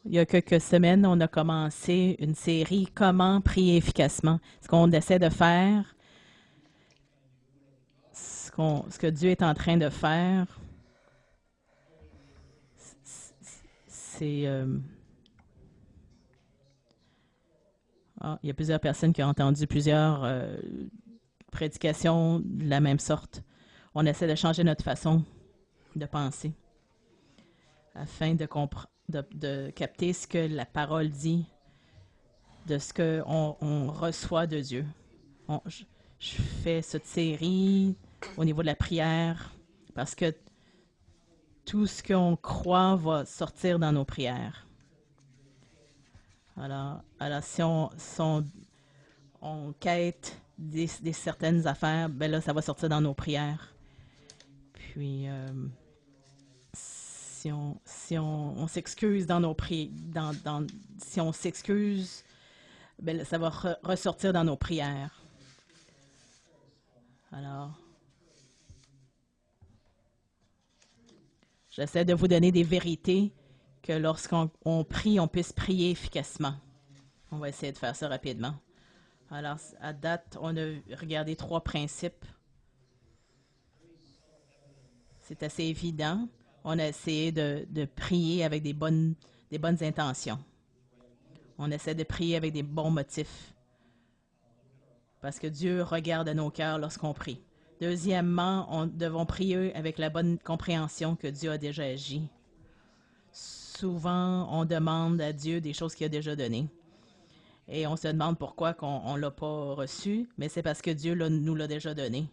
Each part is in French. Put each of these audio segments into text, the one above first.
Il y a quelques semaines, on a commencé une série Comment prier efficacement. Ce qu'on essaie de faire, ce que Dieu est en train de faire, c'est... il y a plusieurs personnes qui ont entendu plusieurs prédications de la même sorte. On essaie de changer notre façon de penser afin de capter ce que la parole dit, de ce qu'on on reçoit de Dieu. Je fais cette série au niveau de la prière parce que tout ce qu'on croit va sortir dans nos prières. Alors si on quête des certaines affaires, ben là, ça va sortir dans nos prières. Puis, si on s'excuse dans nos prières, si on s'excuse, ben là, ça va ressortir dans nos prières. Alors, j'essaie de vous donner des vérités que lorsqu'on prie, on puisse prier efficacement. On va essayer de faire ça rapidement. Alors, à date, on a regardé 3 principes. C'est assez évident. On a essayé de prier avec des bonnes intentions. On essaie de prier avec des bons motifs. Parce que Dieu regarde à nos cœurs lorsqu'on prie. Deuxièmement, on devons prier avec la bonne compréhension que Dieu a déjà agi. Souvent, on demande à Dieu des choses qu'il a déjà données. Et on se demande pourquoi on ne l'a pas reçu, mais c'est parce que Dieu nous l'a déjà donné.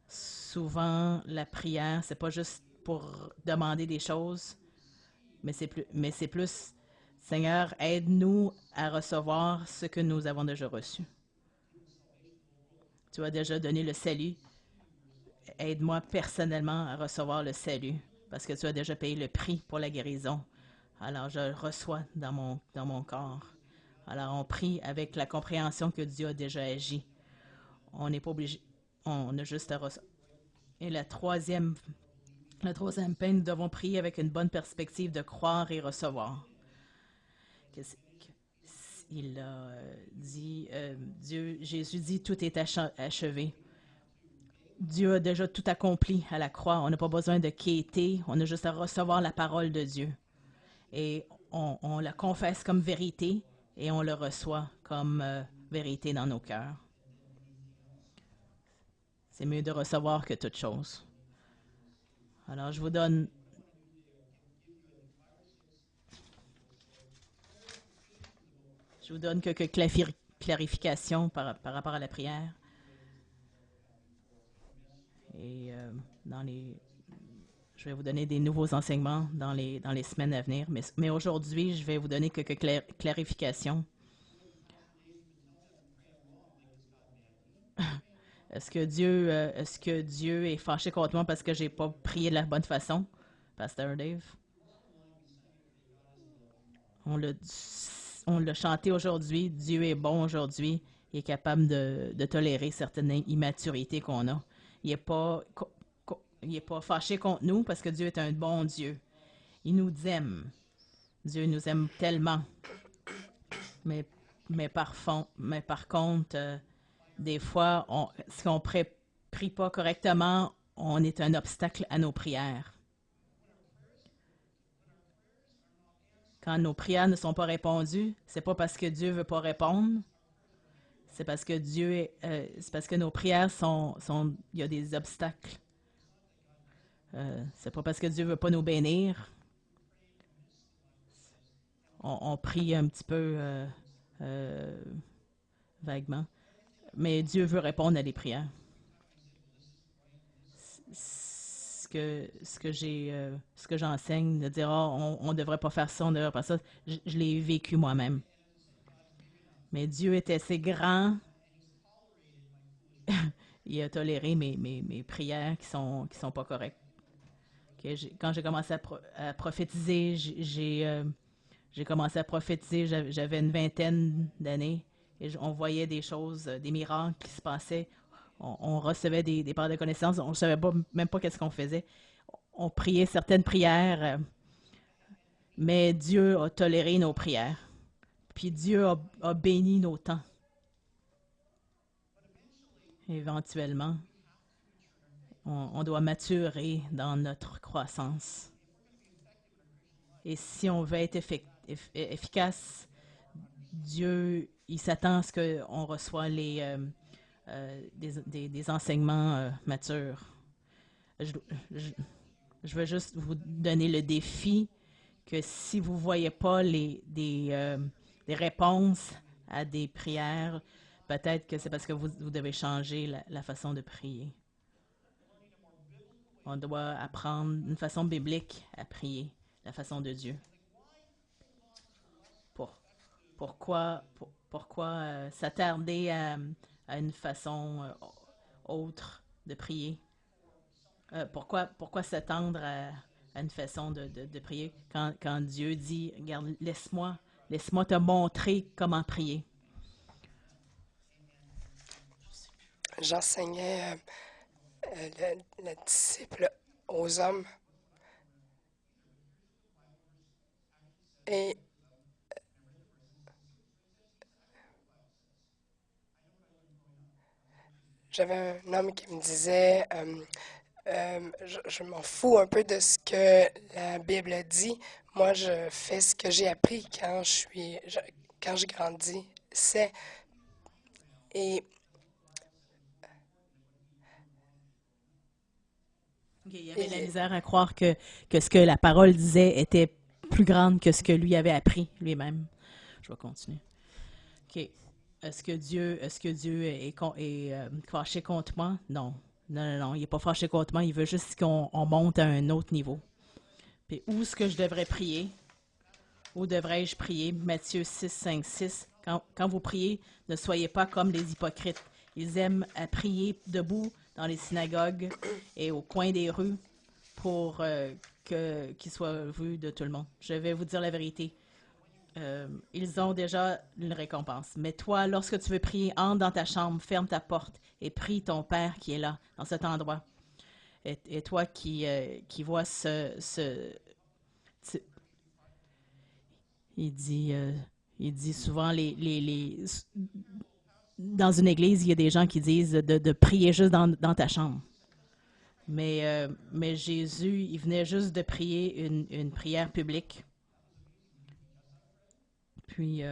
Souvent, la prière, c'est pas juste pour demander des choses, mais c'est plus, Seigneur, aide-nous à recevoir ce que nous avons déjà reçu. Tu as déjà donné le salut. Aide-moi personnellement à recevoir le salut, parce que tu as déjà payé le prix pour la guérison. Alors, je le reçois dans mon corps. Alors, on prie avec la compréhension que Dieu a déjà agi. On n'est pas obligé, on a juste à recevoir. Et le troisième point, nous devons prier avec une bonne perspective de croire et recevoir. Il a dit, Jésus dit, tout est achevé. Dieu a déjà tout accompli à la croix. On n'a pas besoin de quêter, on a juste à recevoir la parole de Dieu. Et on la confesse comme vérité et on le reçoit comme vérité dans nos cœurs. C'est mieux de recevoir que toute chose. Alors, je vous donne quelques clarifications par rapport à la prière. Et je vais vous donner des nouveaux enseignements dans les semaines à venir. Mais aujourd'hui, je vais vous donner quelques clarifications. Est-ce que Dieu est fâché contre moi parce que j'ai pas prié de la bonne façon, Pasteur Dave? On l'a, on l'a chanté aujourd'hui. Dieu est bon aujourd'hui. Il est capable de tolérer certaines immaturités qu'on a. Il n'est pas, il est pas fâché contre nous parce que Dieu est un bon Dieu. Il nous aime. Dieu nous aime tellement. Mais, mais par contre, des fois, si on ne prie pas correctement, on est un obstacle à nos prières. Quand nos prières ne sont pas répondues, c'est pas parce que Dieu veut pas répondre, c'est parce que nos prières il y a des obstacles. C'est pas parce que Dieu veut pas nous bénir. On prie un petit peu euh, vaguement, mais Dieu veut répondre à des prières. Ce que j'enseigne, de dire on devrait pas faire ça, on devrait pas ça, je l'ai vécu moi-même. Mais Dieu est assez grand, il a toléré mes prières qui sont pas correctes. Quand j'ai commencé à prophétiser, j'ai commencé à prophétiser, j'avais une vingtaine d'années et on voyait des choses, des miracles qui se passaient. On recevait des parts de connaissances, on ne savait même pas qu'est-ce qu'on faisait. On priait certaines prières, Mais Dieu a toléré nos prières. Puis Dieu a béni nos temps. Éventuellement, on doit maturer dans notre croissance. Et si on veut être efficace, Dieu, il s'attend à ce qu'on reçoive des enseignements matures. Je, je- je veux juste vous donner le défi que si vous ne voyez pas des réponses à des prières, peut-être que c'est parce que vous devez changer la façon de prier. On doit apprendre une façon biblique à prier, la façon de Dieu. Pour, pourquoi s'attarder à une façon autre de prier? Pourquoi s'attendre à une façon de prier quand Dieu dit, regarde, laisse-moi te montrer comment prier. J'enseignais le disciple aux hommes et j'avais un homme qui me disait je m'en fous un peu de ce que la Bible dit. Moi, je fais ce que j'ai appris quand j'ai grandi. Et Il y avait de la il, misère à croire que ce que la parole disait était plus grande que ce que lui avait appris lui-même. Je vais continuer. OK. Est-ce que Dieu est fâché contre moi? Non. Non. Il n'est pas fâché contre moi. Il veut juste qu'on monte à un autre niveau. Puis où est-ce que je devrais prier? Où devrais-je prier? Matthieu 6, 5, 6. Quand vous priez, ne soyez pas comme les hypocrites. Ils aiment à prier debout dans les synagogues et au coin des rues pour qu'ils soient vus de tout le monde. Je vais vous dire la vérité. Ils ont déjà une récompense. Mais toi, lorsque tu veux prier, entre dans ta chambre, ferme ta porte et prie ton Père qui est là, dans cet endroit. Et toi qui vois il dit, euh, il dit souvent, dans une église, il y a des gens qui disent de prier juste dans ta chambre. Mais Jésus, il venait juste de prier une prière publique. Puis,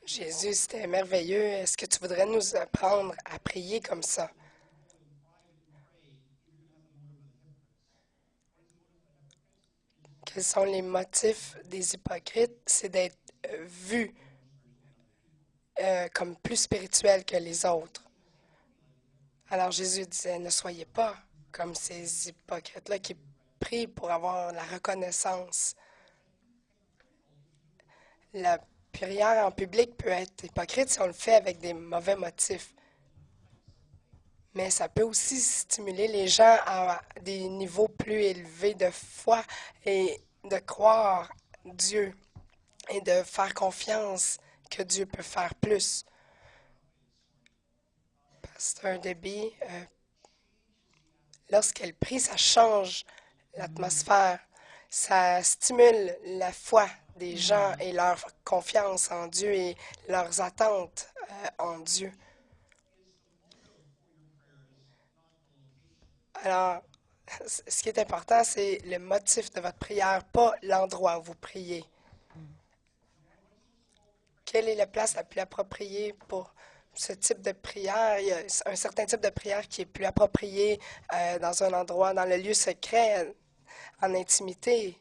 Jésus, c'était merveilleux. Est-ce que tu voudrais nous apprendre à prier comme ça? Quels sont les motifs des hypocrites? C'est d'être vu comme plus spirituel que les autres. Alors Jésus disait, ne soyez pas comme ces hypocrites-là qui prient pour avoir la reconnaissance. La prière en public peut être hypocrite si on le fait avec des mauvais motifs. Mais ça peut aussi stimuler les gens à des niveaux plus élevés de foi et de croire Dieu et de faire confiance que Dieu peut faire plus. Pasteur Debbie, lorsqu'elle prie, ça change l'atmosphère, ça stimule la foi des gens et leur confiance en Dieu et leurs attentes en Dieu. Alors, ce qui est important, c'est le motif de votre prière, pas l'endroit où vous priez. Quelle est la place la plus appropriée pour ce type de prière? Il y a un certain type de prière qui est plus approprié dans un endroit, dans le lieu secret, en intimité.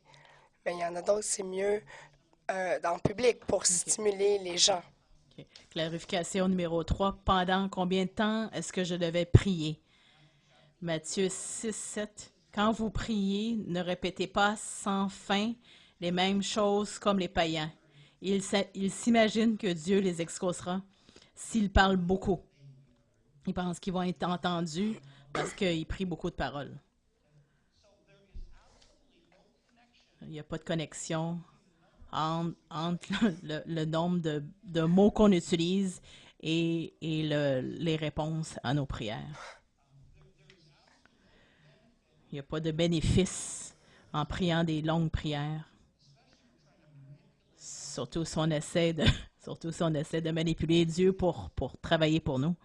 Mais il y en a d'autres, c'est mieux dans le public pour OK. stimuler les gens. OK. Clarification numéro 3. Pendant combien de temps est-ce que je devais prier? Matthieu 6, 7. Quand vous priez, ne répétez pas sans fin les mêmes choses comme les païens. Ils s'imaginent que Dieu les exaucera s'ils parlent beaucoup. Ils pensent qu'ils vont être entendus parce qu'ils prient beaucoup de paroles. Il n'y a pas de connexion entre le nombre de mots qu'on utilise et les réponses à nos prières. Il n'y a pas de bénéfice en priant des longues prières. surtout si on essaie de, surtout si on essaie de manipuler Dieu pour travailler pour nous.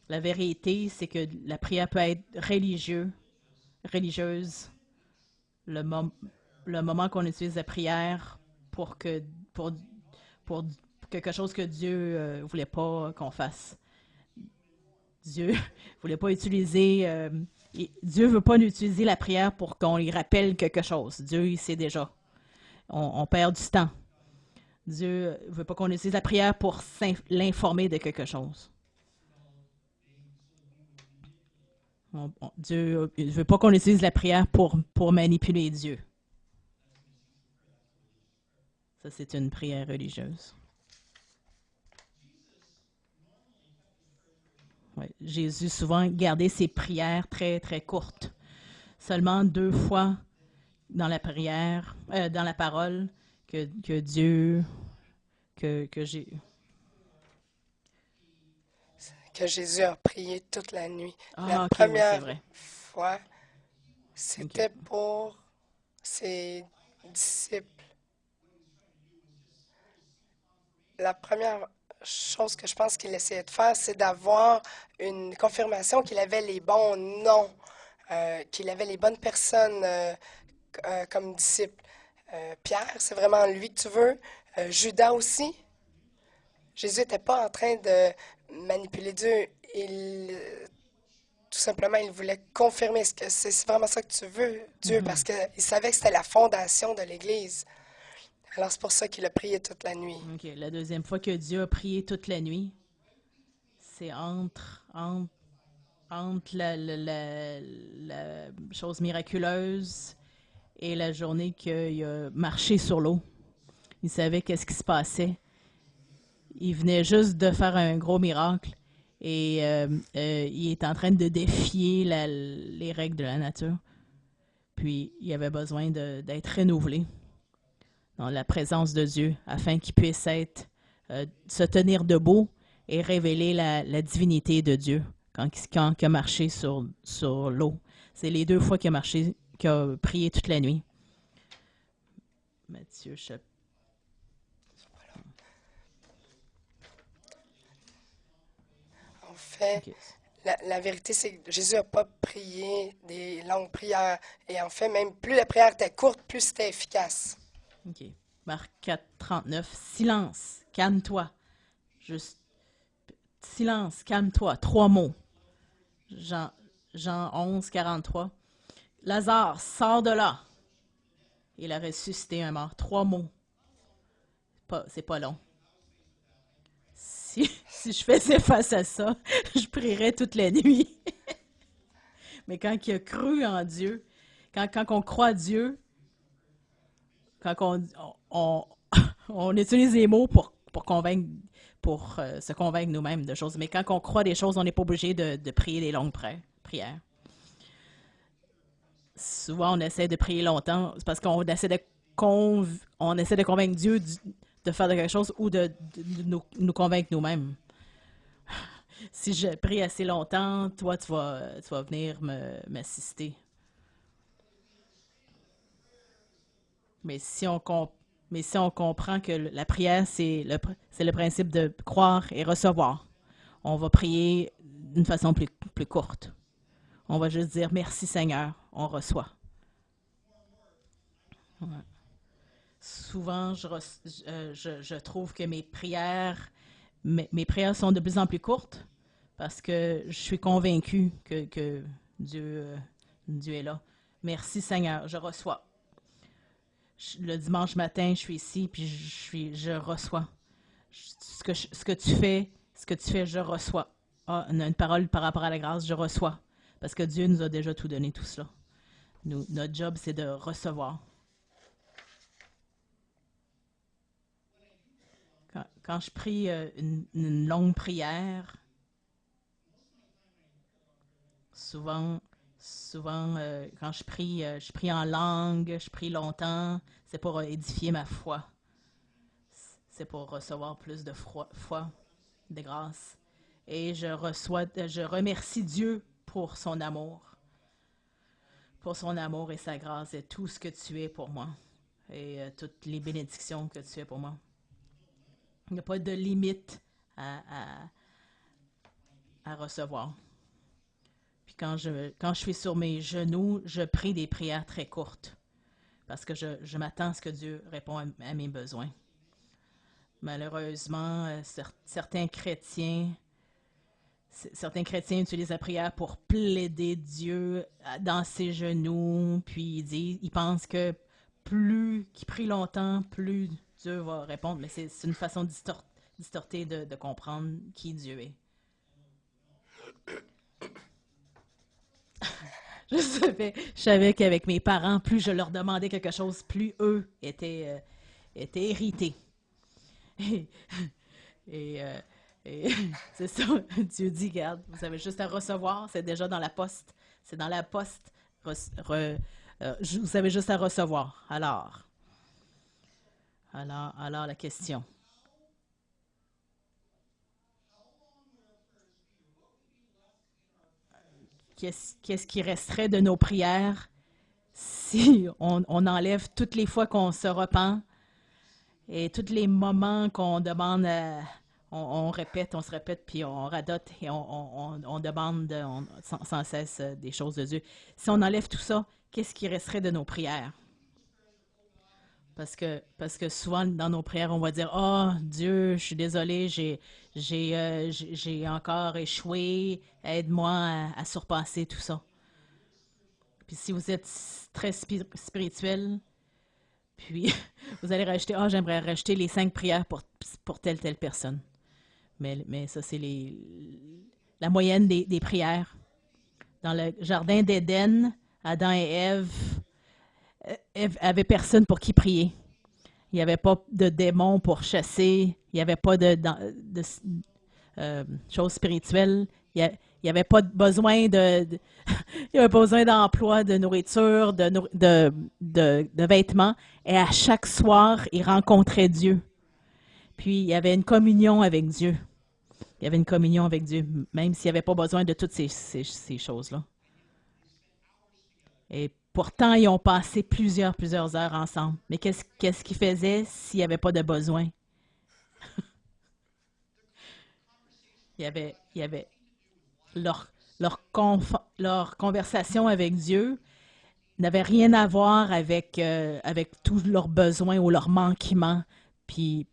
La vérité, c'est que la prière peut être religieuse, le, mom- le moment qu'on utilise la prière pour que pour, pour quelque chose que Dieu voulait pas qu'on fasse. Dieu voulait pas utiliser Dieu veut pas utiliser la prière pour qu'on lui rappelle quelque chose. Dieu, il sait déjà. On perd du temps. Dieu veut pas qu'on utilise la prière pour l'informer de quelque chose. Dieu ne veut pas qu'on utilise la prière pour manipuler Dieu. Ça, c'est une prière religieuse. Ouais. Jésus souvent gardait ses prières très, très courtes. Seulement 2 fois dans la prière, dans la parole, que Dieu, que j'ai... Que Jésus a prié toute la nuit. La Ah, ok, oui, c'est première vrai. fois, Ok. c'était pour ses disciples. La première chose que je pense qu'il essayait de faire, c'est d'avoir une confirmation qu'il avait les bons noms, qu'il avait les bonnes personnes comme disciples. Pierre, c'est vraiment lui que tu veux. Judas aussi. Jésus n'était pas en train de manipuler Dieu. Tout simplement, il voulait confirmer ce que c'est vraiment ça que tu veux, Dieu, parce Mhm. qu'il savait que c'était la fondation de l'Église. Alors c'est pour ça qu'il a prié toute la nuit. Ok. La deuxième fois que Dieu a prié toute la nuit, c'est entre la chose miraculeuse et la journée qu'il a marché sur l'eau. Il savait qu'est-ce qui se passait. Il venait juste de faire un gros miracle et il est en train de défier les règles de la nature. Puis il avait besoin d'être renouvelé dans la présence de Dieu afin qu'il puisse se tenir debout et révéler la divinité de Dieu quand il a marché sur l'eau. C'est les 2 fois qu'il a marché, qu'il a prié toute la nuit. Matthieu, chapitre. En fait, Okay. la vérité, c'est que Jésus n'a pas prié des longues prières. Et en fait, même plus la prière était courte, plus c'était efficace. OK. Marc 4, 39. Silence, calme-toi. Juste silence, calme-toi. 3 mots. Jean, Jean 11, 43. Lazare, sors de là. Il a ressuscité un mort. 3 mots. C'est pas long. Si je faisais face à ça, je prierais toute la nuit. Mais quand il a cru en Dieu, quand on croit à Dieu, quand on, on utilise les mots pour convaincre, pour se convaincre nous-mêmes de choses. Mais quand on croit des choses, on n'est pas obligé de prier des longues prières. Souvent, on essaie de prier longtemps, c'est parce qu'on essaie on essaie de convaincre Dieu de faire quelque chose ou de nous convaincre nous-mêmes. Si je prie assez longtemps, toi, tu vas venir m'assister. Mais si on, mais si on comprend que la prière, c'est le principe de croire et recevoir, on va prier d'une façon plus courte. On va juste dire merci Seigneur, on reçoit. Ouais. Souvent, je trouve que mes prières sont de plus en plus courtes parce que je suis convaincue que Dieu est là. Merci Seigneur, je reçois. Le dimanche matin, je suis ici, puis je reçois. Ce que tu fais, je reçois. Ah, une parole par rapport à la grâce, je reçois. Parce que Dieu nous a déjà tout donné, tout cela. Notre job, c'est de recevoir. Quand je prie une longue prière, souvent, quand je prie en langue, je prie longtemps, c'est pour édifier ma foi. C'est pour recevoir plus de foi, de grâce. Et je remercie Dieu pour son amour et sa grâce et tout ce que tu es pour moi. et toutes les bénédictions que tu fais pour moi. Il n'y a pas de limite à, à, à recevoir. Puis quand je suis sur mes genoux, je prie des prières très courtes parce que je m'attends à ce que Dieu réponde à mes besoins. Malheureusement, certains chrétiens utilisent la prière pour plaider Dieu dans ses genoux, puis ils pensent que plus qu'ils prient longtemps, plus Dieu va répondre. Mais c'est une façon distortée de comprendre qui Dieu est. Je savais qu'avec mes parents, plus je leur demandais quelque chose, plus eux étaient irrités. Et, et, et c'est ça, Dieu dit, regarde, vous avez juste à recevoir, c'est déjà dans la poste. C'est dans la poste, vous avez juste à recevoir. Alors la question. Qu'est-ce qui resterait de nos prières si on enlève toutes les fois qu'on se repent et tous les moments qu'on demande, on répète, on se répète, puis on radote et on demande sans cesse des choses de Dieu. Si on enlève tout ça, qu'est-ce qui resterait de nos prières? Parce que souvent, dans nos prières, on va dire, oh Dieu, je suis désolé, j'ai encore échoué, aide-moi à surpasser tout ça. Puis si vous êtes très spirituel, puis vous allez rajouter, ah, j'aimerais rajouter les 5 prières pour telle personne. Mais ça, c'est la moyenne des prières. Dans le jardin d'Éden, Adam et Ève n'avaient personne pour qui prier. Il n'y avait pas de démons pour chasser. Il n'y avait pas de choses spirituelles. Il n'y avait pas besoin il y avait pas besoin d'emploi, de nourriture, de vêtements. Et à chaque soir, ils rencontraient Dieu. Puis, il y avait une communion avec Dieu. Il y avait une communion avec Dieu, même s'il n'y avait pas besoin de toutes ces choses-là. Et pourtant, ils ont passé plusieurs heures ensemble. Mais qu'est-ce qu'ils faisaient s'il n'y avait pas de besoin? Il y avait leur conversation avec Dieu n'avait rien à voir avec tous leurs besoins ou leurs manquements. Puis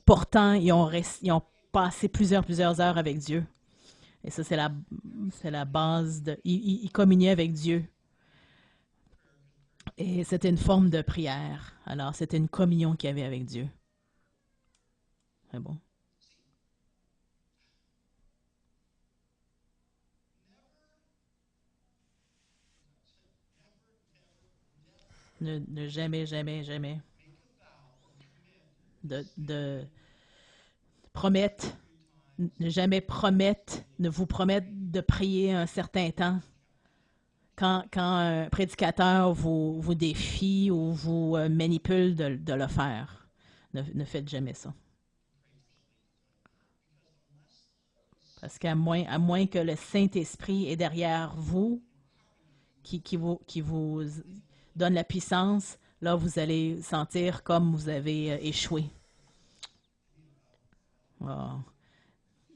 pourtant, ils ont passé plusieurs heures avec Dieu. Et ça, c'est la base ils communiaient avec Dieu. Et c'était une forme de prière. Alors, c'était une communion qu'il y avait avec Dieu. C'est bon. Ne jamais, jamais, jamais de promettre, ne jamais promettre, ne vous promettre de prier un certain temps. Quand un prédicateur vous défie ou vous manipule de le faire, ne faites jamais ça. Parce qu'à moins que le Saint-Esprit est derrière vous, qui vous donne la puissance, là, vous allez sentir comme vous avez échoué. Oh,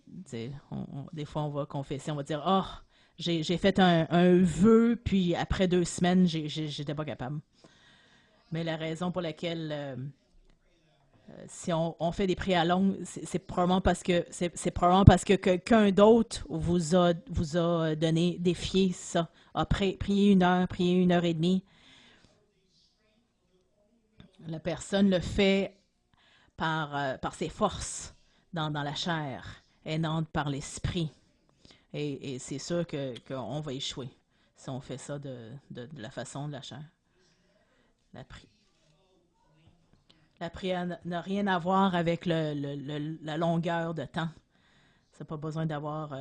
des fois, on va confesser, on va dire, oh, j'ai fait un vœu, puis après 2 semaines, j'étais pas capable. Mais la raison pour laquelle si on fait des prières longues, c'est probablement parce que quelqu'un d'autre vous a donné, défié ça, a prié 1 heure, prié 1 heure et demie. La personne le fait par ses forces dans la chair et non par l'esprit. Et c'est sûr qu'on va échouer si on fait ça de la façon de la chair. La, pri- la prière n'a rien à voir avec la longueur de temps. Ça n'a pas besoin d'avoir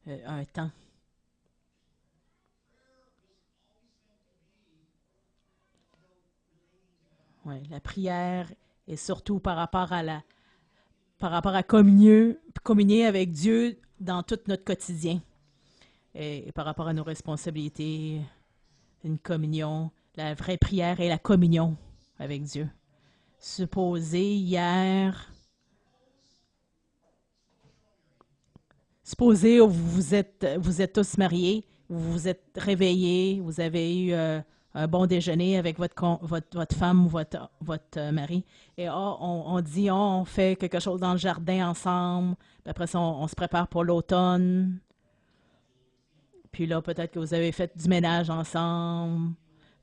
un temps. Ouais, la prière est surtout par rapport à communier avec Dieu dans tout notre quotidien et par rapport à nos responsabilités, une communion. La vraie prière est la communion. avec Dieu. Supposez hier, supposez vous êtes tous mariés, vous vous êtes réveillés, vous avez eu un bon déjeuner avec votre femme ou votre mari, et on dit, on fait quelque chose dans le jardin ensemble, puis après ça, on se prépare pour l'automne, puis là, peut-être que vous avez fait du ménage ensemble,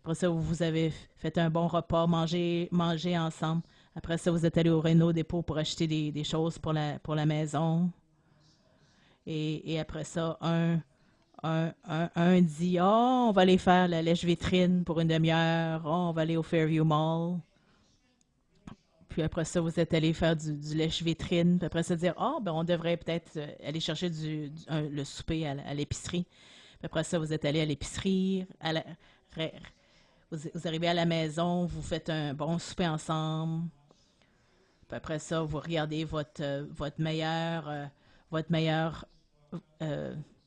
après ça, vous avez fait un bon repas, mangé ensemble, après ça, vous êtes allé au Renault Dépôt pour acheter des choses pour la maison, et après ça, un dit, oh, on va aller faire la lèche-vitrine pour une demi-heure, oh, on va aller au Fairview Mall. Puis après ça, vous êtes allé faire du lèche-vitrine. Puis après ça, dire, oh, ben on devrait peut-être aller chercher le souper à l'épicerie. Puis après ça, vous êtes allé à l'épicerie, vous arrivez à la maison, vous faites un bon souper ensemble. Puis après ça, vous regardez votre meilleure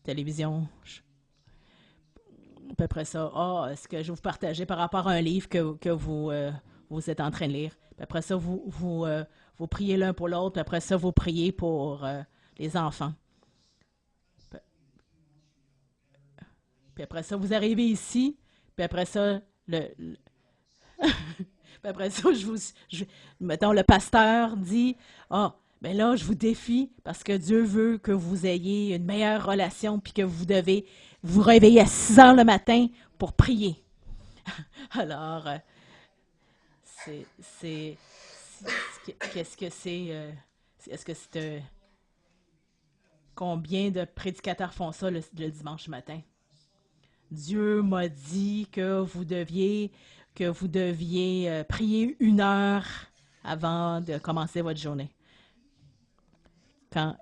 télévision. Puis après ça, est-ce que je vais vous partager par rapport à un livre que vous êtes en train de lire. Puis après ça, vous priez l'un pour l'autre. Puis après ça, vous priez pour les enfants. Puis après ça, vous arrivez ici. Puis après ça, puis après ça, mettons, le pasteur dit, ben là, je vous défie parce que Dieu veut que vous ayez une meilleure relation puis que vous devez vous réveiller à 6 heures le matin pour prier. Alors, qu'est-ce que c'est? Est-ce que c'est combien de prédicateurs font ça le dimanche matin? Dieu m'a dit que vous deviez prier 1 heure avant de commencer votre journée. Quand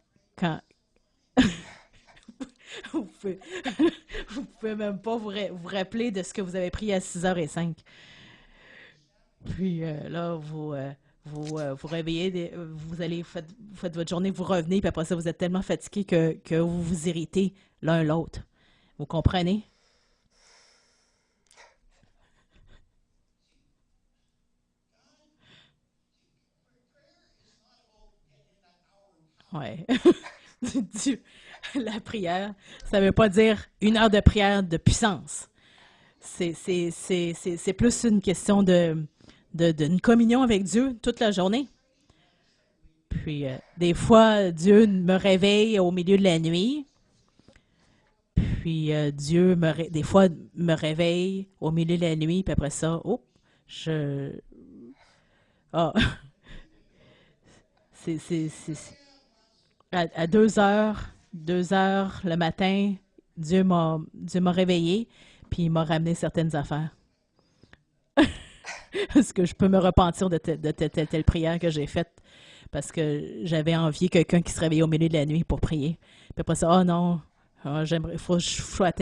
vous pouvez même pas vous rappeler de ce que vous avez prié à 6h05. Puis là, vous réveillez, vous faites votre journée, vous revenez, puis après ça, vous êtes tellement fatigué que vous vous irritez l'un l'autre. Vous comprenez? Ouais. La prière, ça ne veut pas dire 1 heure de prière de puissance. C'est plus une question d'une communion avec Dieu toute la journée. Puis, des fois, Dieu me réveille au milieu de la nuit. Puis, Dieu, des fois, me réveille au milieu de la nuit. Puis après ça, Ah, c'est à 2 heures le matin, Dieu m'a réveillé, puis il m'a ramené certaines affaires. Est-ce que je peux me repentir de telle prière que j'ai faite parce que j'avais envie quelqu'un qui se réveillait au milieu de la nuit pour prier. Puis après ça, oh non, il faut que je sois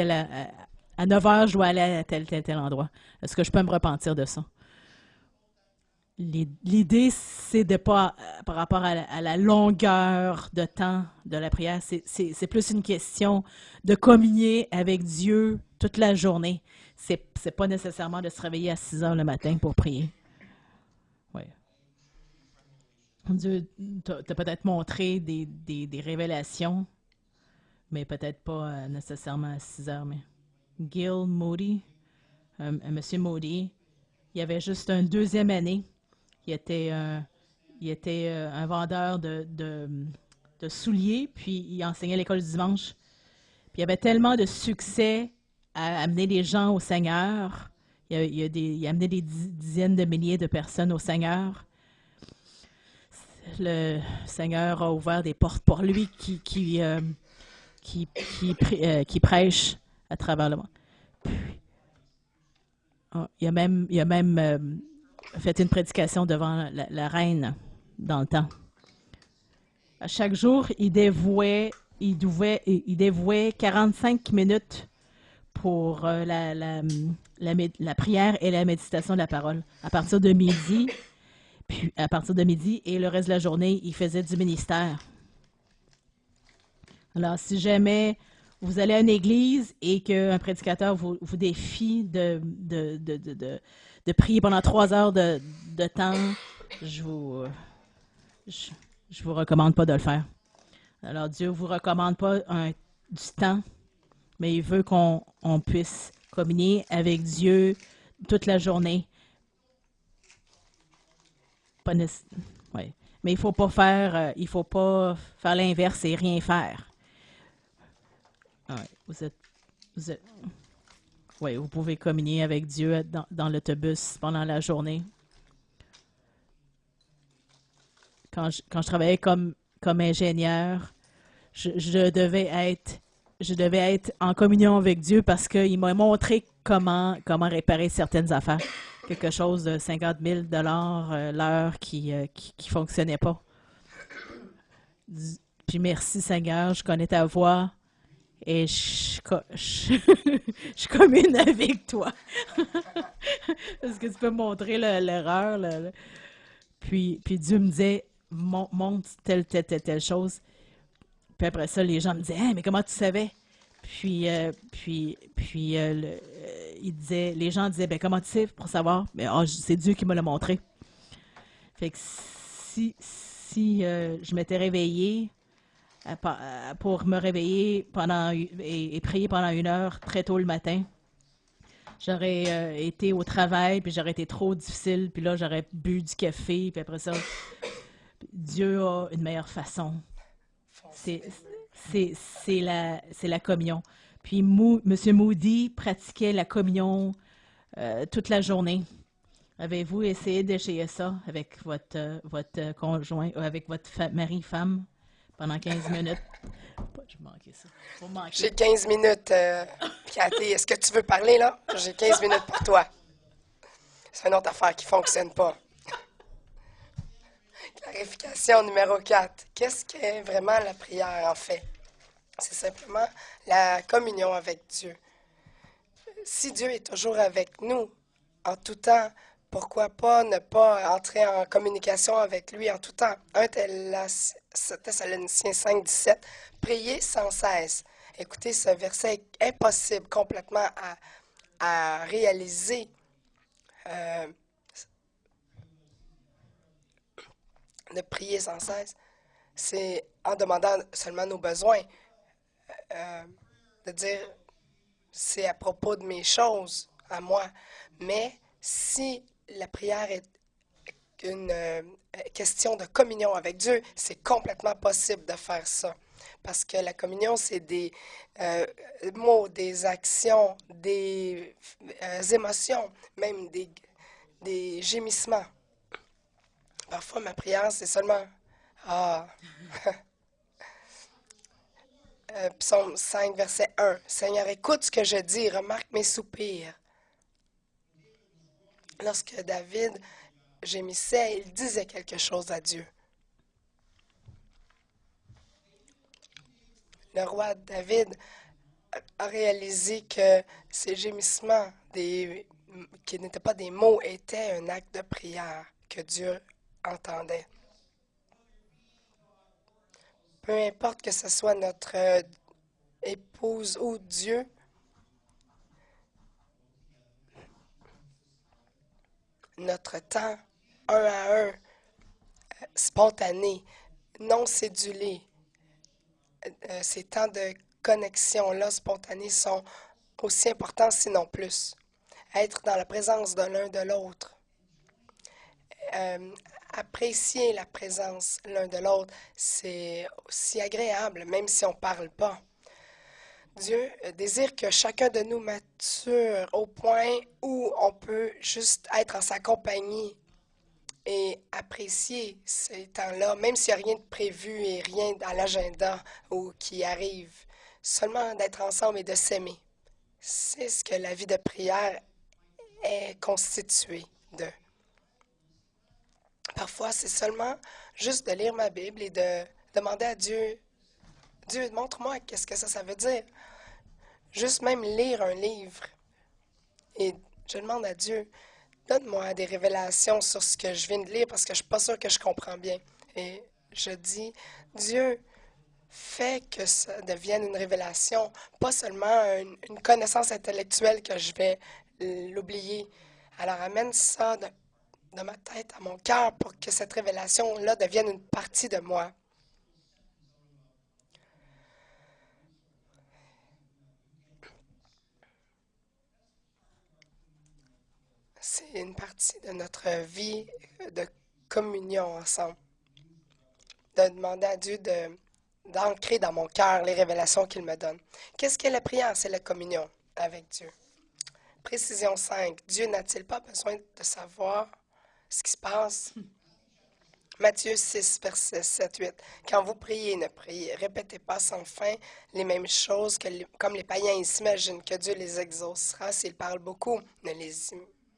à 9 heures, je dois aller à tel endroit. Est-ce que je peux me repentir de ça? L'idée, c'est de pas, par rapport à la longueur de temps de la prière, c'est plus une question de communier avec Dieu toute la journée. C'est pas nécessairement de se réveiller à 6 heures le matin pour prier. Ouais. Dieu t'a peut-être montré des révélations, mais peut-être pas nécessairement à 6 heures. Mais Gil Moody, Monsieur Moody, il y avait juste une deuxième année. Il était un vendeur de souliers, puis il enseignait à l'école du dimanche. Puis il avait tellement de succès à amener les gens au Seigneur. Il a amené des dizaines de milliers de personnes au Seigneur. Le Seigneur a ouvert des portes pour lui qui prêche à travers le monde. Puis, il a même fait une prédication devant la reine dans le temps. À chaque jour, il dévouait 45 minutes pour la prière et la méditation de la parole. À partir de midi, et le reste de la journée, il faisait du ministère. Alors, si jamais vous allez à une église et qu'un prédicateur vous défie de prier pendant 3 heures de temps, je vous, je, je vous recommande pas de le faire. Alors, Dieu vous recommande pas du temps, mais il veut qu'on puisse communier avec Dieu toute la journée. Pas ouais. Mais il faut pas faire l'inverse et rien faire. Ouais, vous êtes, ouais, vous pouvez communier avec Dieu dans l'autobus pendant la journée. Quand je travaillais comme ingénieur, je devais être en communion avec Dieu parce qu'il m'a montré comment réparer certaines affaires. Quelque chose de 50 000 l'heure qui fonctionnait pas. Puis merci Seigneur, je connais ta voix et je commune avec toi. Est-ce que tu peux me montrer l'erreur? Puis Dieu me disait, montre telle chose. Puis après ça, les gens me disaient, hey, mais comment tu savais? Les gens disaient, ben comment tu sais pour savoir? Mais c'est Dieu qui me l'a montré. Fait que si je m'étais réveillée pour me réveiller et prier pendant 1 heure très tôt le matin, j'aurais été au travail, puis j'aurais été trop difficile, puis là, j'aurais bu du café, puis après ça, Dieu a une meilleure façon. C'est la communion. Puis M. Moody pratiquait la communion toute la journée. Avez-vous essayé d'essayer ça avec votre conjoint ou avec votre mari-femme pendant 15 minutes? Je manquais ça. J'ai 15 minutes, Cathy. Est-ce que tu veux parler, là? J'ai 15 minutes pour toi. C'est une autre affaire qui ne fonctionne pas. Clarification numéro 4. Qu'est-ce qu'est vraiment la prière, en fait? C'est simplement la communion avec Dieu. Si Dieu est toujours avec nous, en tout temps, pourquoi pas ne pas entrer en communication avec lui en tout temps? 1 Thessaloniciens 5, 17. Priez sans cesse. Écoutez, ce verset est impossible complètement à réaliser. De prier sans cesse, c'est en demandant seulement nos besoins, de dire c'est à propos de mes choses, à moi. Mais si la prière est une question de communion avec Dieu, c'est complètement possible de faire ça. Parce que la communion, c'est des mots, des actions, des émotions, même des gémissements. Parfois, ma prière, c'est seulement Ah. Psaume 5, verset 1. Seigneur, écoute ce que je dis, remarque mes soupirs. Lorsque David gémissait, il disait quelque chose à Dieu. Le roi David a réalisé que ces gémissements, qui n'étaient pas des mots, étaient un acte de prière que Dieu entendait. Peu importe que ce soit notre épouse ou Dieu, notre temps un à un, spontané, non cédulé, ces temps de connexion-là spontanés sont aussi importants, sinon plus. Être dans la présence de l'un de l'autre. Apprécier la présence l'un de l'autre, c'est aussi agréable, même si on ne parle pas. Dieu désire que chacun de nous mature au point où on peut juste être en sa compagnie et apprécier ces temps-là, même s'il n'y a rien de prévu et rien à l'agenda ou qui arrive. Seulement d'être ensemble et de s'aimer. C'est ce que la vie de prière est constituée de. Parfois, c'est seulement juste de lire ma Bible et de demander à Dieu, Dieu, montre-moi qu'est-ce que ça veut dire. Juste même lire un livre. Et je demande à Dieu, donne-moi des révélations sur ce que je viens de lire parce que je ne suis pas sûre que je comprends bien. Et je dis, Dieu, fais que ça devienne une révélation, pas seulement une connaissance intellectuelle que je vais l'oublier Alors amène ça de ma tête à mon cœur pour que cette révélation-là devienne une partie de moi. C'est une partie de notre vie de communion ensemble. De demander à Dieu d'ancrer dans mon cœur les révélations qu'il me donne. Qu'est-ce qu'est la prière? C'est la communion avec Dieu. Précision 5. Dieu n'a-t-il pas besoin de savoir ce qui se passe? Matthieu 6, versets 7, 8. Quand vous priez, ne priez, répétez pas sans fin les mêmes choses comme les païens. Ils s'imaginent que Dieu les exaucera s'ils parlent beaucoup. Ne les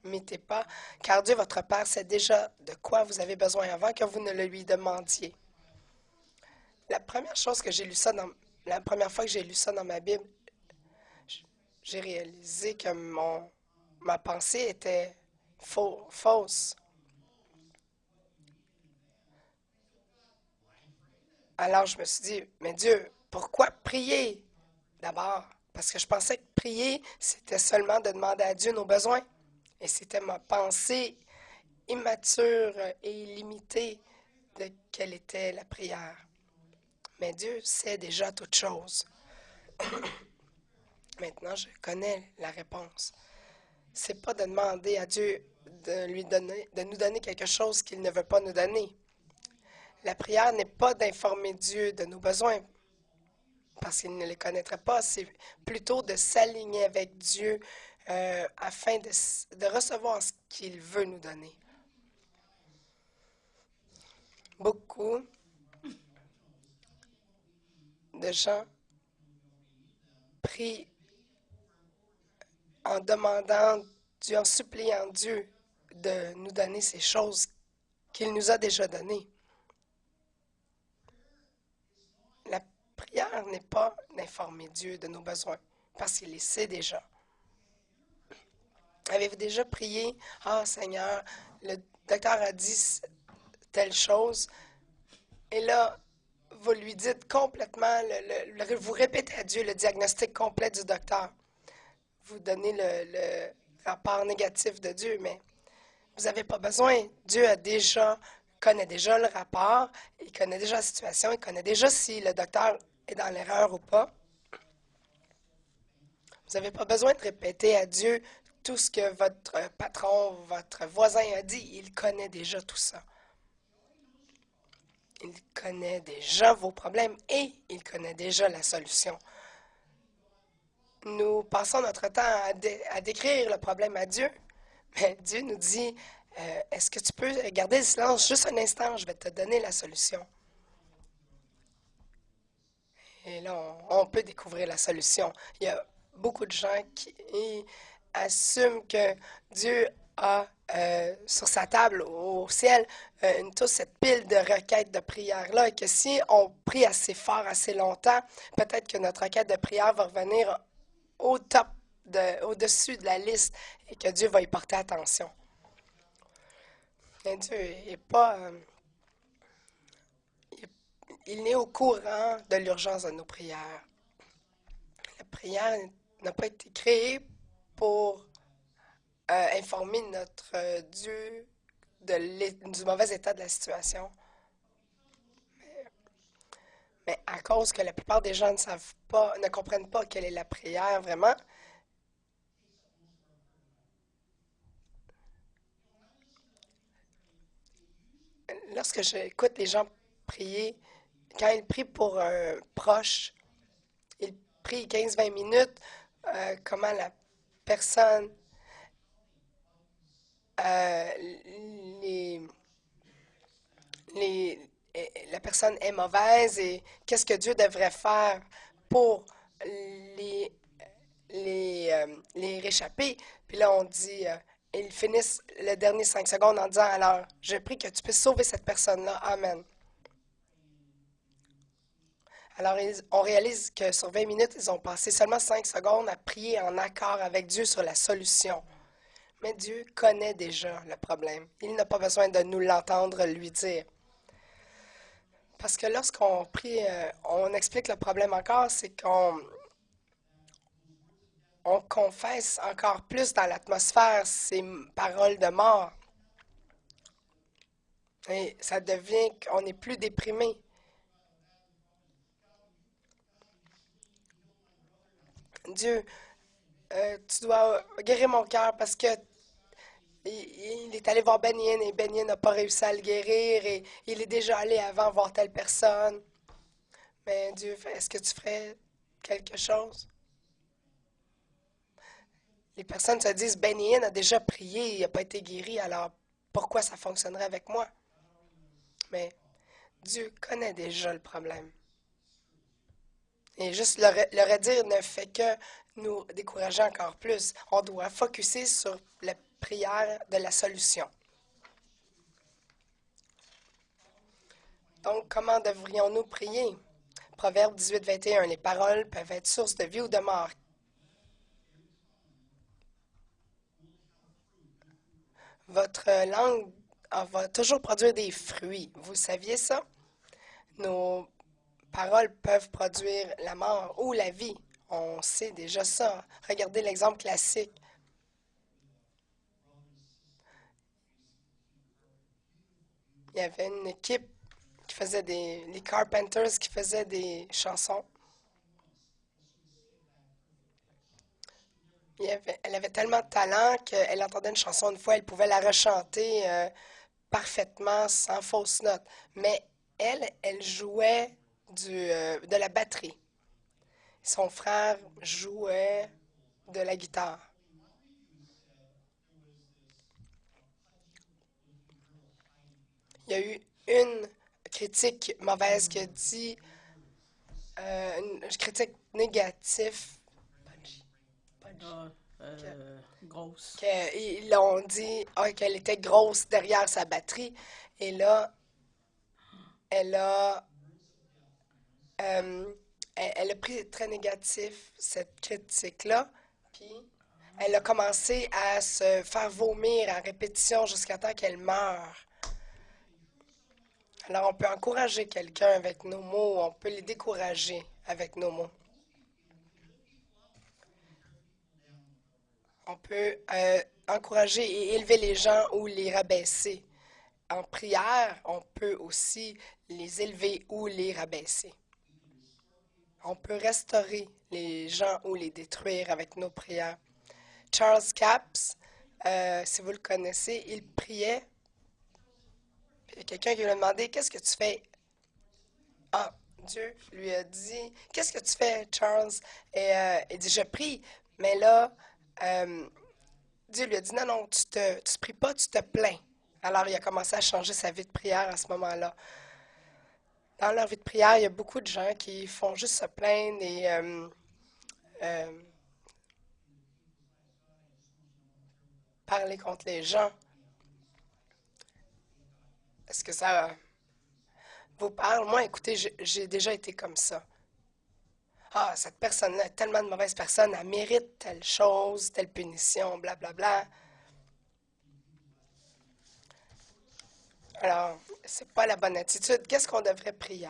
imitez pas, car Dieu, votre Père, sait déjà de quoi vous avez besoin avant que vous ne le lui demandiez. La première fois que j'ai lu ça dans ma Bible, j'ai réalisé que ma pensée était fausse. Alors je me suis dit, mais Dieu, pourquoi prier d'abord? Parce que je pensais que prier, c'était seulement de demander à Dieu nos besoins. Et c'était ma pensée immature et illimitée de quelle était la prière. Mais Dieu sait déjà toutes choses. Maintenant, je connais la réponse. C'est pas de demander à Dieu de nous donner quelque chose qu'il ne veut pas nous donner. La prière n'est pas d'informer Dieu de nos besoins parce qu'il ne les connaîtrait pas. C'est plutôt de s'aligner avec Dieu afin de recevoir ce qu'il veut nous donner. Beaucoup de gens prient en demandant Dieu, en suppliant Dieu de nous donner ces choses qu'il nous a déjà données. La prière n'est pas d'informer Dieu de nos besoins, parce qu'il les sait déjà. Avez-vous déjà prié, « Ah Seigneur, le docteur a dit telle chose », et là, vous lui dites complètement, vous répétez à Dieu le diagnostic complet du docteur. Vous donnez le rapport négatif de Dieu, mais vous n'avez pas besoin. Dieu connaît déjà le rapport, il connaît déjà la situation, il connaît déjà si le docteur est dans l'erreur ou pas. Vous n'avez pas besoin de répéter à Dieu tout ce que votre patron, votre voisin a dit. Il connaît déjà tout ça. Il connaît déjà vos problèmes et il connaît déjà la solution. Nous passons notre temps à décrire le problème à Dieu, mais Dieu nous dit, est-ce que tu peux garder le silence juste un instant, je vais te donner la solution. Et là, on peut découvrir la solution. Il y a beaucoup de gens qui assument que Dieu a sur sa table au ciel toute cette pile de requêtes de prière-là et que si on prie assez fort, assez longtemps, peut-être que notre requête de prière va revenir au top, au-dessus de la liste et que Dieu va y porter attention. Mais Dieu n'est pas... il est au courant de l'urgence de nos prières. La prière n'a pas été créée pour informer notre Dieu du mauvais état de la situation. Mais à cause que la plupart des gens ne comprennent pas quelle est la prière vraiment, lorsque j'écoute les gens prier, quand ils prient pour un proche, ils prient 15-20 minutes, comment la personne les, les, la personne est mauvaise et qu'est-ce que Dieu devrait faire pour les, les réchapper. Puis là, on dit, ils finissent les derniers 5 secondes en disant, alors, je prie que tu puisses sauver cette personne-là. Amen. Alors, on réalise que sur 20 minutes, ils ont passé seulement 5 secondes à prier en accord avec Dieu sur la solution. Mais Dieu connaît déjà le problème. Il n'a pas besoin de nous l'entendre lui dire. Parce que lorsqu'on prie, on explique le problème encore, c'est qu'on on confesse encore plus dans l'atmosphère ces paroles de mort. Et ça devient qu'on est plus déprimé. Dieu, tu dois guérir mon cœur parce que il est allé voir Benien et Benien n'a pas réussi à le guérir et il est déjà allé avant voir telle personne. Mais Dieu, est-ce que tu ferais quelque chose? Les personnes se disent, Benien a déjà prié, il n'a pas été guéri, alors pourquoi ça fonctionnerait avec moi? Mais Dieu connaît déjà le problème. Et juste le redire ne fait que nous décourager encore plus. On doit focuser sur la prière de la solution. Donc, comment devrions-nous prier? Proverbe 18, 21. Les paroles peuvent être source de vie ou de mort. Votre langue va toujours produire des fruits. Vous saviez ça? Nos paroles peuvent produire la mort ou la vie. On sait déjà ça. Regardez l'exemple classique. Il y avait une équipe qui faisait les Carpenters qui faisaient des chansons. Elle avait tellement de talent qu'elle entendait une chanson une fois, elle pouvait la rechanter parfaitement, sans fausse note. Mais elle jouait de la batterie. Son frère jouait de la guitare. Il y a eu une critique mauvaise qui a dit, une critique négative, Ah, grosse. ils ont dit qu'elle était grosse derrière sa batterie. Et là, elle a, elle a pris très négatif cette critique-là. Puis, elle a commencé à se faire vomir à répétition jusqu'à temps qu'elle meure. Alors, on peut encourager quelqu'un avec nos mots, on peut les décourager avec nos mots. On peut encourager et élever les gens ou les rabaisser. En prière, on peut aussi les élever ou les rabaisser. On peut restaurer les gens ou les détruire avec nos prières. Charles Capps, si vous le connaissez, il priait. Puis il y a quelqu'un qui lui a demandé, qu'est-ce que tu fais? Ah, Dieu lui a dit, qu'est-ce que tu fais, Charles? Et il dit, je prie. Mais là, Dieu lui a dit, non, non, tu te pries pas, tu te plains. Alors, il a commencé à changer sa vie de prière à ce moment-là. Dans leur vie de prière, il y a beaucoup de gens qui font juste se plaindre et euh, parler contre les gens. Est-ce que ça vous parle? Moi, écoutez, j'ai déjà été comme ça. Ah, cette personne-là est tellement de mauvaise personne, elle mérite telle chose, telle punition, blablabla. Alors, c'est pas la bonne attitude. Qu'est-ce qu'on devrait prier?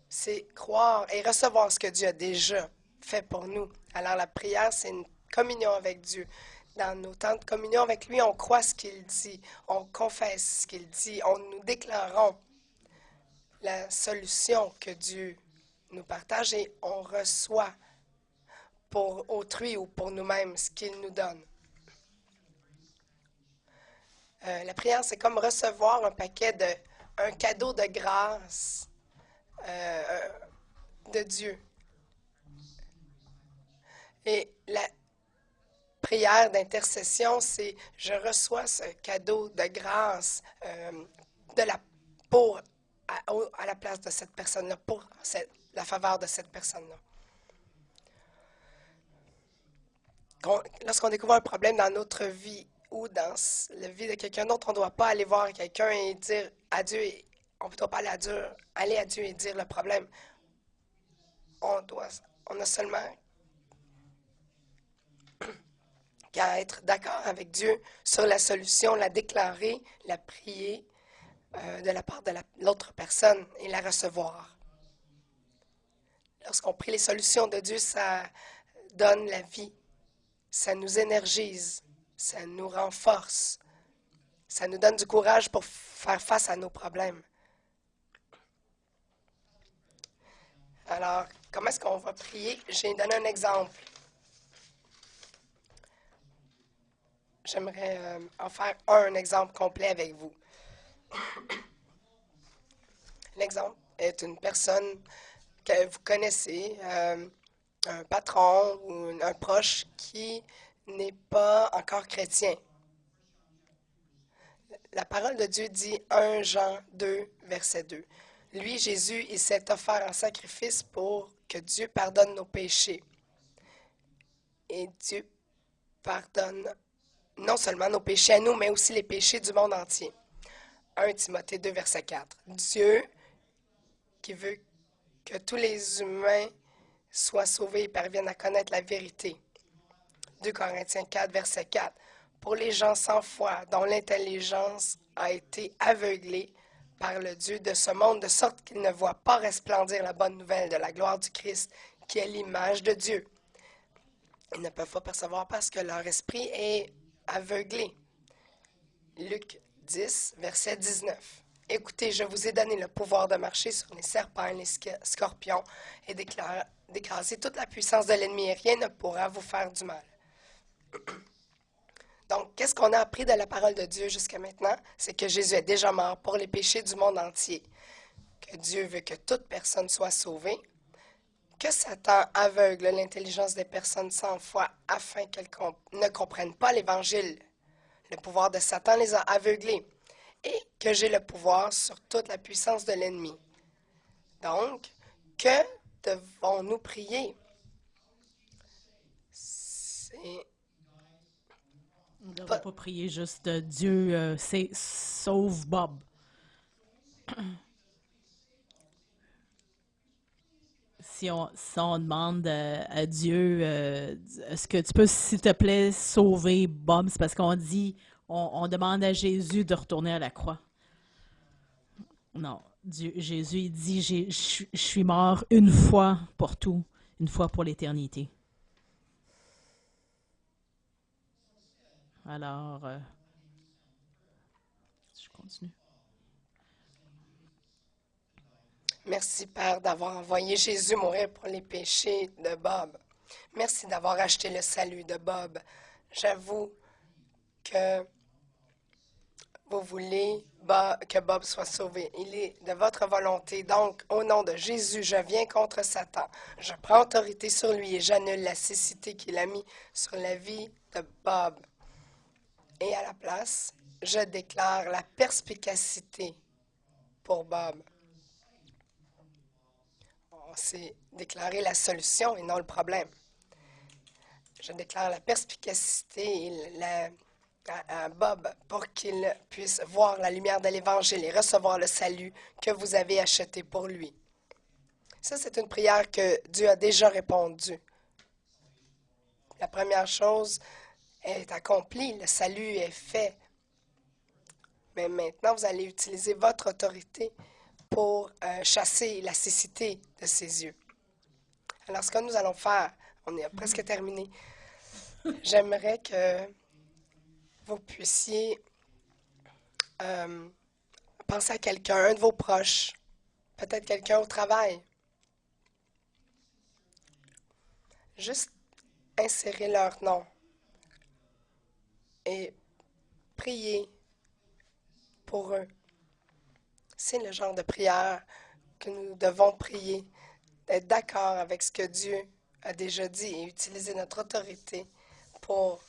C'est croire et recevoir ce que Dieu a déjà fait pour nous. Alors, la prière, c'est une communion avec Dieu. Dans nos temps de communion avec lui, on croit ce qu'il dit, on confesse ce qu'il dit, nous déclarons la solution que Dieu nous partage et on reçoit pour autrui ou pour nous-mêmes ce qu'il nous donne. La prière, c'est comme recevoir un cadeau de grâce de Dieu. Et la prière d'intercession, c'est je reçois ce cadeau de grâce de la, pour, à la place de cette personne-là, pour la faveur de cette personne-là. Lorsqu'on découvre un problème dans notre vie ou dans la vie de quelqu'un d'autre, on ne doit pas aller voir quelqu'un et dire à Dieu, on ne doit pas aller à Dieu et dire le problème. On a seulement qu'à être d'accord avec Dieu sur la solution, la déclarer, la prier de la part de l'autre personne et la recevoir. Lorsqu'on prie les solutions de Dieu, ça donne la vie. Ça nous énergise. Ça nous renforce. Ça nous donne du courage pour faire face à nos problèmes. Alors, comment est-ce qu'on va prier? J'ai donné un exemple. J'aimerais en faire un exemple complet avec vous. L'exemple est une personne que vous connaissez, un patron ou un proche qui n'est pas encore chrétien. La parole de Dieu dit 1 Jean 2, verset 2. Lui, Jésus, il s'est offert en sacrifice pour que Dieu pardonne nos péchés. Et Dieu pardonne non seulement nos péchés à nous, mais aussi les péchés du monde entier. 1 Timothée 2, verset 4. Dieu qui veut que tous les humains soient sauvés et parviennent à connaître la vérité. 2 Corinthiens 4, verset 4. Pour les gens sans foi, dont l'intelligence a été aveuglée par le Dieu de ce monde, de sorte qu'ils ne voient pas resplendir la bonne nouvelle de la gloire du Christ, qui est l'image de Dieu. Ils ne peuvent pas percevoir parce que leur esprit est aveuglé. Luc 10, verset 19. Écoutez, je vous ai donné le pouvoir de marcher sur les serpents et les scorpions et d'écraser toute la puissance de l'ennemi et rien ne pourra vous faire du mal. Donc, qu'est-ce qu'on a appris de la parole de Dieu jusqu'à maintenant? C'est que Jésus est déjà mort pour les péchés du monde entier, que Dieu veut que toute personne soit sauvée, que Satan aveugle l'intelligence des personnes sans foi afin qu'elles ne comprennent pas l'Évangile. Le pouvoir de Satan les a aveuglés et que j'ai le pouvoir sur toute la puissance de l'ennemi. Donc, que devons-nous prier? On ne devrait pas prier juste Dieu, sauve Bob. Si on demande à Dieu, est-ce que tu peux, s'il te plaît, sauver Bob, c'est parce qu'on dit, on demande à Jésus de retourner à la croix. Non, Jésus, il dit, je suis mort une fois pour tout, une fois pour l'éternité. Alors, je continue. Merci, Père, d'avoir envoyé Jésus mourir pour les péchés de Bob. Merci d'avoir acheté le salut de Bob. J'avoue que vous voulez que Bob soit sauvé. Il est de votre volonté. Donc, au nom de Jésus, je viens contre Satan. Je prends autorité sur lui et j'annule la cécité qu'il a mis sur la vie de Bob. Et à la place, je déclare la perspicacité pour Bob. C'est déclarer la solution et non le problème. Je déclare la perspicacité à Bob pour qu'il puisse voir la lumière de l'Évangile et recevoir le salut que vous avez acheté pour lui. Ça, c'est une prière que Dieu a déjà répondue. La première chose est accomplie, le salut est fait. Mais maintenant, vous allez utiliser votre autorité pour chasser la cécité de ses yeux. Alors, ce que nous allons faire, on est presque terminé. J'aimerais que vous puissiez penser à quelqu'un, un de vos proches, peut-être quelqu'un au travail. Juste insérer leur nom et prier pour eux. C'est le genre de prière que nous devons prier, d'être d'accord avec ce que Dieu a déjà dit et utiliser notre autorité pour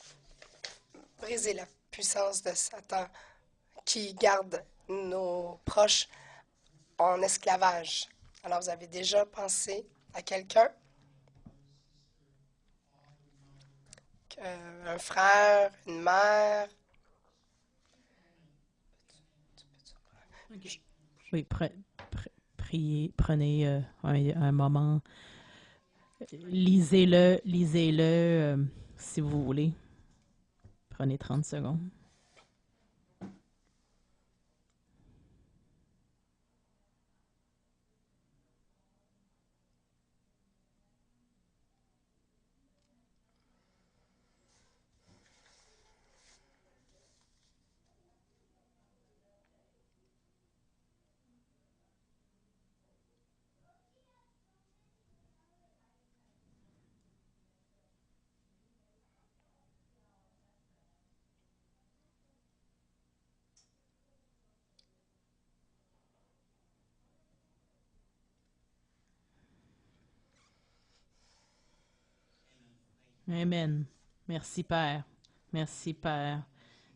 briser la puissance de Satan qui garde nos proches en esclavage. Alors, vous avez déjà pensé à quelqu'un? Un frère, une mère? Okay. Oui, priez, prenez un moment, lisez-le si vous voulez. Prenez 30 secondes. Amen. Merci, Père. Merci, Père.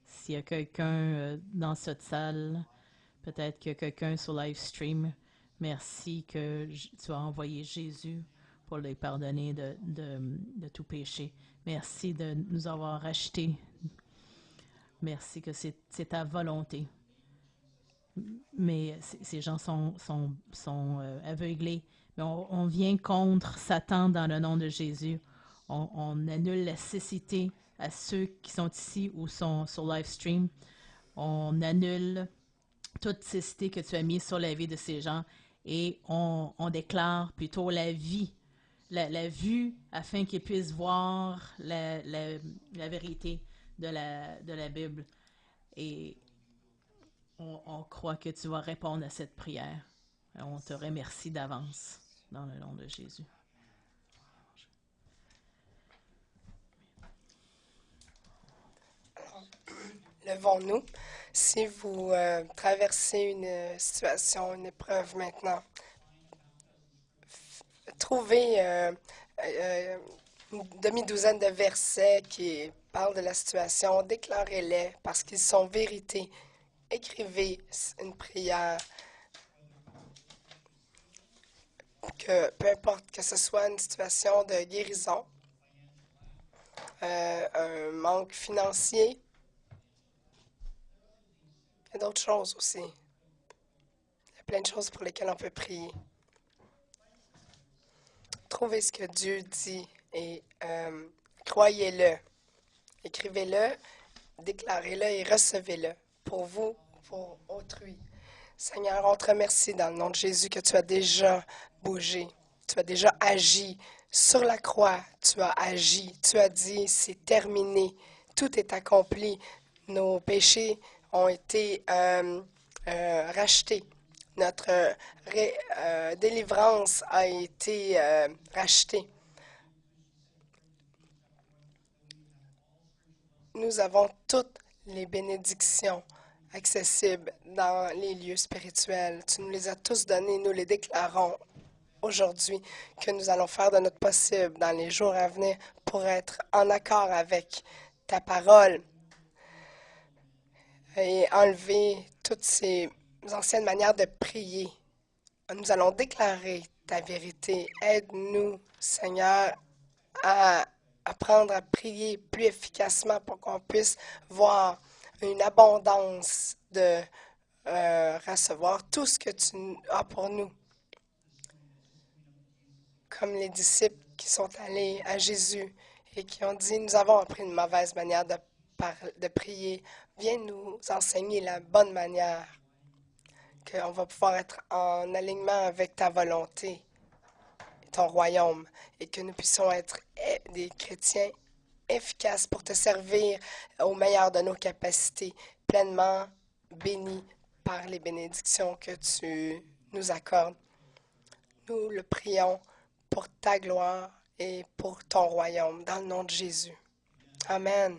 S'il y a quelqu'un dans cette salle, peut-être qu'il y a quelqu'un sur live stream, merci que tu as envoyé Jésus pour les pardonner de tout péché. Merci de nous avoir rachetés. Merci que c'est ta volonté. Mais ces gens sont aveuglés. Mais on vient contre Satan dans le nom de Jésus. On annule la cécité à ceux qui sont ici ou sont sur live stream. On annule toute cécité que tu as mise sur la vie de ces gens et on déclare plutôt la vie, la vue, afin qu'ils puissent voir la vérité de la Bible. Et on croit que tu vas répondre à cette prière. On te remercie d'avance dans le nom de Jésus. Levons-nous. Si vous traversez une situation, une épreuve maintenant, trouvez une demi-douzaine de versets qui parlent de la situation, déclarez-les parce qu'ils sont vérité. Écrivez une prière. Que peu importe que ce soit une situation de guérison, un manque financier, il y a d'autres choses aussi. Il y a plein de choses pour lesquelles on peut prier. Trouvez ce que Dieu dit et croyez-le. Écrivez-le, déclarez-le et recevez-le pour vous, pour autrui. Seigneur, on te remercie dans le nom de Jésus que tu as déjà bougé, tu as déjà agi sur la croix, tu as agi, tu as dit c'est terminé, tout est accompli, nos péchés ont été rachetés, notre délivrance a été rachetée. Nous avons toutes les bénédictions accessibles dans les lieux spirituels. Tu nous les as tous donnés, nous les déclarons aujourd'hui que nous allons faire de notre possible dans les jours à venir pour être en accord avec ta parole et enlever toutes ces anciennes manières de prier. Nous allons déclarer ta vérité. Aide-nous, Seigneur, à apprendre à prier plus efficacement pour qu'on puisse voir une abondance de recevoir tout ce que tu as pour nous. Comme les disciples qui sont allés à Jésus et qui ont dit, nous avons appris une mauvaise manière de prier. Viens nous enseigner la bonne manière, qu'on va pouvoir être en alignement avec ta volonté, ton royaume, et que nous puissions être des chrétiens efficaces pour te servir au meilleur de nos capacités, pleinement bénis par les bénédictions que tu nous accordes. Nous le prions pour ta gloire et pour ton royaume, dans le nom de Jésus. Amen.